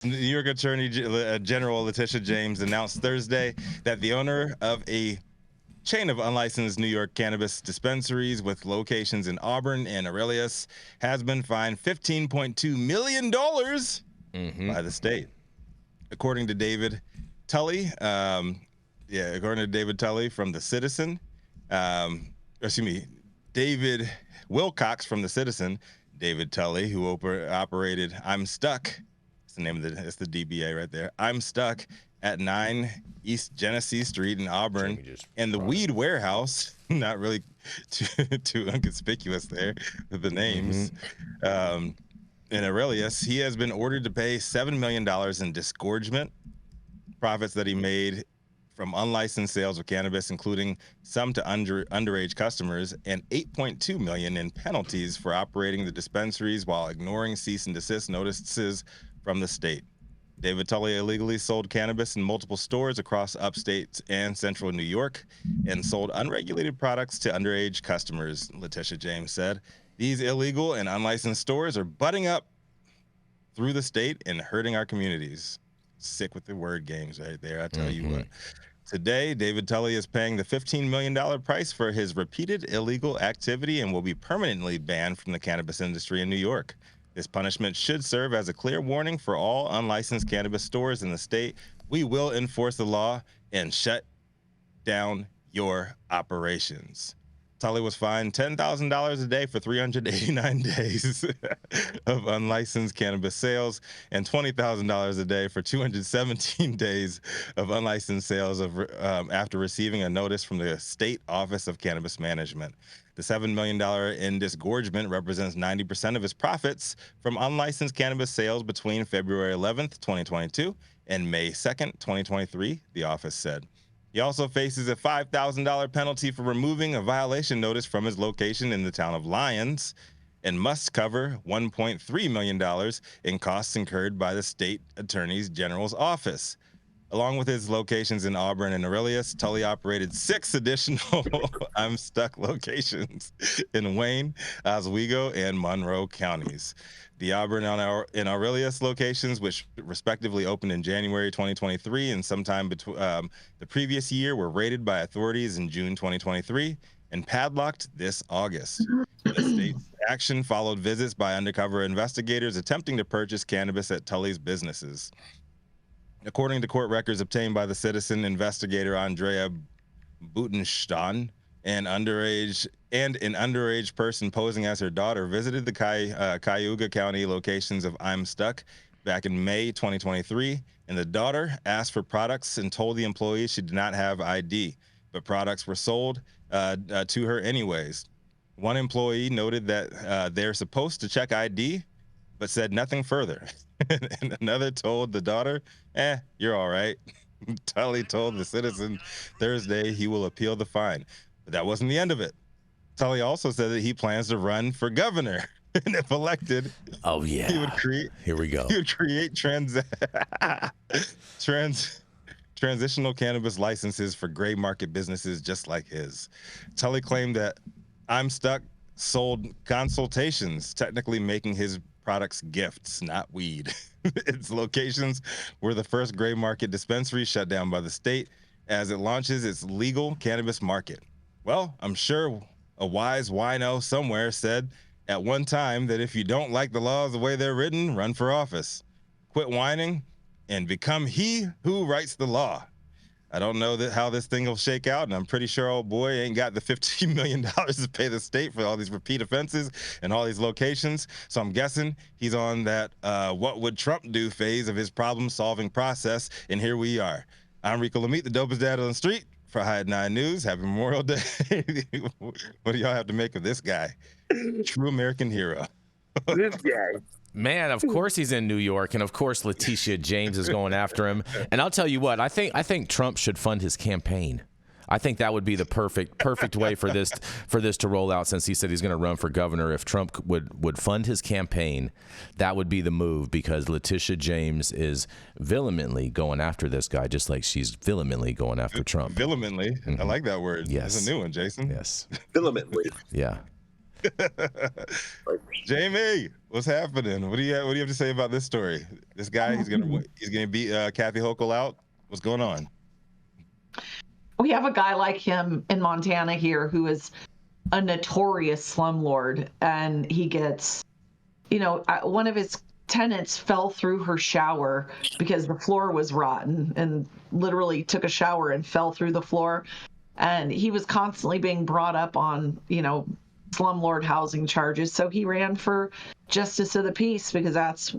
New York Attorney General Letitia James announced Thursday that the owner of a chain of unlicensed New York cannabis dispensaries with locations in Auburn and Aurelius has been fined $15.2 million by the state. According to David Tully, according to David Tully from The Citizen, David Wilcox from The Citizen, David Tully, who operated I'm Stuck, it's the name of it's the DBA right there, I'm Stuck at 9 East Genesee Street in Auburn, and the Weed Warehouse, not really too inconspicuous there with the names, in Aurelius, he has been ordered to pay $7 million in disgorgement, profits that he made from unlicensed sales of cannabis, including some to underage customers, and $8.2 million in penalties for operating the dispensaries while ignoring cease and desist notices from the state. David Tully illegally sold cannabis in multiple stores across upstate and central New York and sold unregulated products to underage customers, Letitia James said. These illegal and unlicensed stores are butting up through the state and hurting our communities. Sick with the word games right there, I tell you what. Today, David Tully is paying the $15 million price for his repeated illegal activity and will be permanently banned from the cannabis industry in New York. This punishment should serve as a clear warning for all unlicensed cannabis stores in the state. We will enforce the law and shut down your operations. Tully was fined $10,000 a day for 389 days of unlicensed cannabis sales and $20,000 a day for 217 days of unlicensed sales after receiving a notice from the State Office of Cannabis Management. The $7 million in disgorgement represents 90% of his profits from unlicensed cannabis sales between February 11th, 2022 and May 2nd, 2023, the office said. He also faces a $5,000 penalty for removing a violation notice from his location in the town of Lyons and must cover $1.3 million in costs incurred by the state attorney general's office. Along with his locations in Auburn and Aurelius, Tully operated 6 additional I'm Stuck locations in Wayne, Oswego, and Monroe counties. The Auburn and Aurelius locations, which respectively opened in January 2023 and sometime between the previous year, were raided by authorities in June 2023 and padlocked this August. The state's action followed visits by undercover investigators attempting to purchase cannabis at Tully's businesses. According to court records obtained by the Citizen, investigator Andrea Butenstein, an underage person posing as her daughter, visited the Cayuga County locations of I'm Stuck back in May 2023, and the daughter asked for products and told the employees she did not have ID, but products were sold to her anyways. One employee noted that they're supposed to check ID, but said nothing further. And another told the daughter, you're all right. Tully told the Citizen Thursday he will appeal the fine. But that wasn't the end of it. Tully also said that he plans to run for governor. And if elected, he would create transitional cannabis licenses for gray market businesses just like his. Tully claimed that I'm Stuck sold consultations, technically making his products gifts, not weed. Its locations were the first gray market dispensary shut down by the state as it launches its legal cannabis market. Well, I'm sure a wise wino somewhere said at one time that if you don't like the laws the way they're written, run for office. Quit whining and become he who writes the law. I don't know how this thing will shake out, and I'm pretty sure old boy ain't got the $15 million to pay the state for all these repeat offenses and all these locations. So I'm guessing he's on that what would Trump do phase of his problem-solving process, and here we are. I'm Rico Lamitte, the dopest dad on the street for High 9 News. Happy Memorial Day. What do y'all have to make of this guy? True American hero. This guy. Man, of course he's in New York, and of course Letitia James is going after him. And I'll tell you what, I think Trump should fund his campaign. I think that would be the perfect way for this to roll out, since he said he's going to run for governor. If Trump would fund his campaign, that would be the move, because Letitia James is vehemently going after this guy, just like she's vehemently going after Trump. Vehemently? I like that word. Yes. That's a new one, Jason. Yes. Vehemently. Yeah. Jamie. What's happening? What do you have to say about this story? This guy, he's gonna beat Kathy Hochul out. What's going on? We have a guy like him in Montana here who is a notorious slumlord, and he gets, one of his tenants fell through her shower because the floor was rotten, and literally took a shower and fell through the floor. And he was constantly being brought up on, slumlord housing charges. So he ran for justice of the peace because that's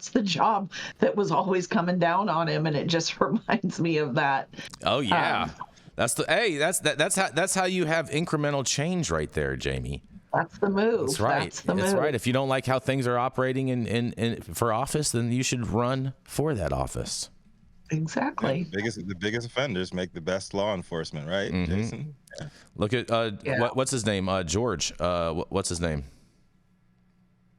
the job that was always coming down on him. And it just reminds me of that. Oh yeah. That's how you have incremental change right there, Jamie. That's the move. That's right. That's the That's move. right. If you don't like how things are operating in for office, then you should run for that office. Exactly. Yeah, the biggest offenders make the best law enforcement, right, Jason? Yeah. Look at what's his name? George. What's his name?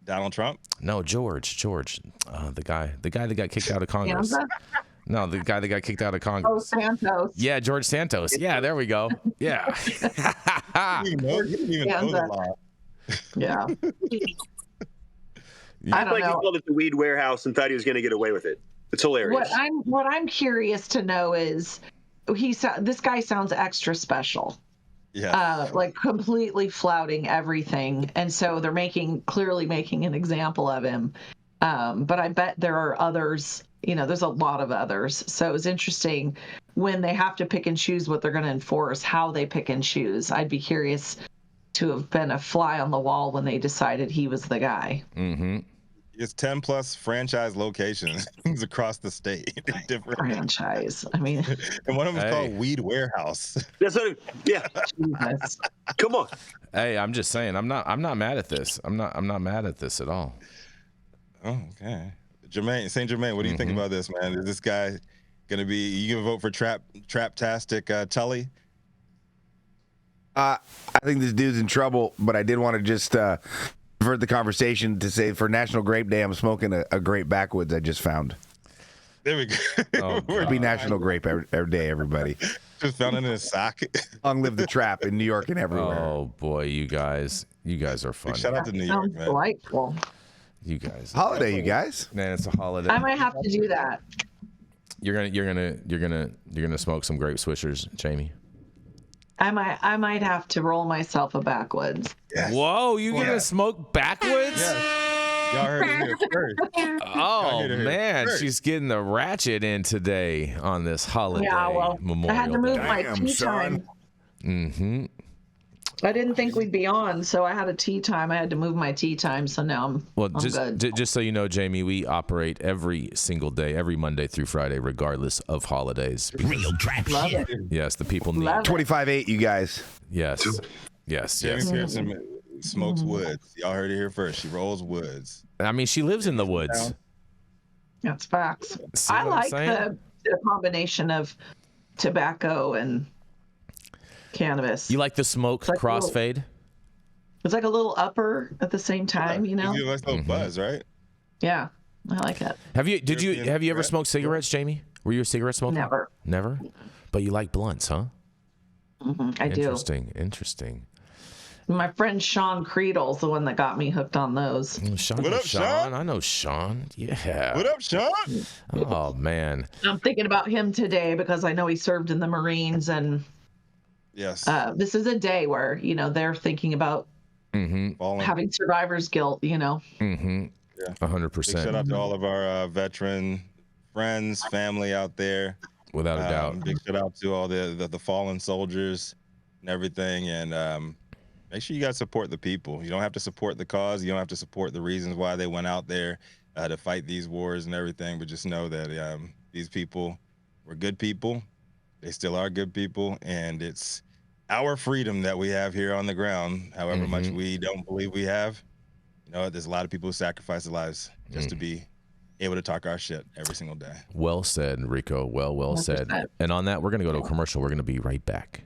Donald Trump? No, George. The guy that got kicked out of Congress. Sansa? No, the guy that got kicked out of Congress. Oh, Santos. Yeah, George Santos. Yeah, there we go. Yeah. You didn't even know the law. Yeah. I don't know. He called it the weed warehouse and thought he was going to get away with it. It's hilarious. What I'm curious to know is, this guy sounds extra special. Yeah. Like completely flouting everything, and so they're clearly making an example of him. But I bet there are others. There's a lot of others. So it's interesting when they have to pick and choose what they're going to enforce, how they pick and choose. I'd be curious to have been a fly on the wall when they decided he was the guy. Mm-hmm. It's 10 plus franchise locations across the state. Different franchise. I mean, and one of them is called Weed Warehouse. That's what. Yeah. Jesus. Come on. Hey, I'm just saying. I'm not mad at this. I'm not mad at this at all. Oh, okay. Saint Germain, what do you think about this, man? Is this guy gonna be? You gonna vote for Traptastic Tully? I think this dude's in trouble, but I did want to just divert the conversation to say for National Grape Day, I'm smoking a grape backwoods I just found. There we go. Happy National Grape every day, everybody. Just found it in a sock. Long live the trap in New York and everywhere. Oh boy, you guys are funny. Shout out to New York, man. Delightful. You guys. Holiday, you guys. Man, it's a holiday. I might have to do that. You're gonna smoke some grape swishers, Jamie. I might have to roll myself a backwoods. Yes. Whoa, you gonna smoke backwoods? Yes. Y'all heard it here first. Oh man, she's getting the ratchet in today on this holiday. Yeah, well, Memorial I had to move Day. my tea time. Mm-hmm. I didn't think we'd be on, so I had a tea time. I had to move my tea time, so now I'm good. Just so you know, Jamie, we operate every single day, every Monday through Friday, regardless of holidays. Real trap shit. Yes, the people need. 25-8, you guys. Yes. Jamie Pearson smokes woods. Y'all heard it here first. She rolls woods. I mean, she lives in the woods. That's facts. See I what I'm like saying? the combination of tobacco and cannabis. You like the smoke like crossfade? It's like a little upper at the same time, Gives you a nice little buzz, right? Yeah, I like it. Have you ever smoked cigarettes, Jamie? Were you a cigarette smoker? Never. But you like blunts, huh? I do. Interesting. My friend Sean Creedle's the one that got me hooked on those. What up, Sean? I know Sean. Yeah. What up, Sean? Oh man. I'm thinking about him today because I know he served in the Marines, and yes, this is a day where they're thinking about having survivor's guilt. Mm-hmm. Yeah, 100%. Big shout out to all of our veteran friends, family out there. Without a doubt. Big shout out to all the fallen soldiers and everything, and make sure you guys support the people. You don't have to support the cause. You don't have to support the reasons why they went out there to fight these wars and everything. But just know that these people were good people. They still are good people, and it's our freedom that we have here on the ground. However much we don't believe we have, there's a lot of people who sacrifice their lives just to be able to talk our shit every single day. Well said, Rico. Well said. And on that, we're going to go to a commercial. We're going to be right back.